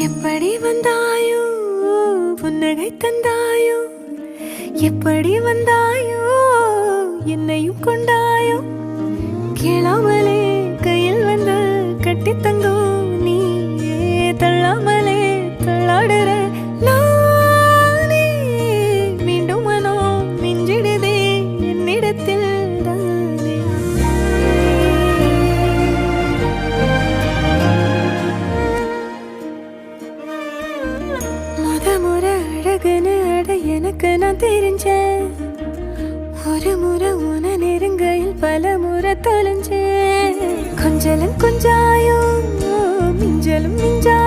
எப்படி வந்தாயோ புன்னகை தந்தாயோ எப்படி வந்தாயோ என்னையும் கொண்டாயோ கேளாமலே கையில் வந்து கட்டி தங்கோ நீ தள்ளாமலே தள்ளாடுற நானே மீண்டும் மனோ மிஞ்சிடுதே என்னிடத்தில் தானே முறை அழகுன்னு அட எனக்கு நான் தெரிஞ்சேன் ஒரு முறை உன நெருங்கையில் பல முறை தொலைஞ்சேன் கொஞ்சலும் கொஞ்சாயோ மிஞ்சலும் மிஞ்சா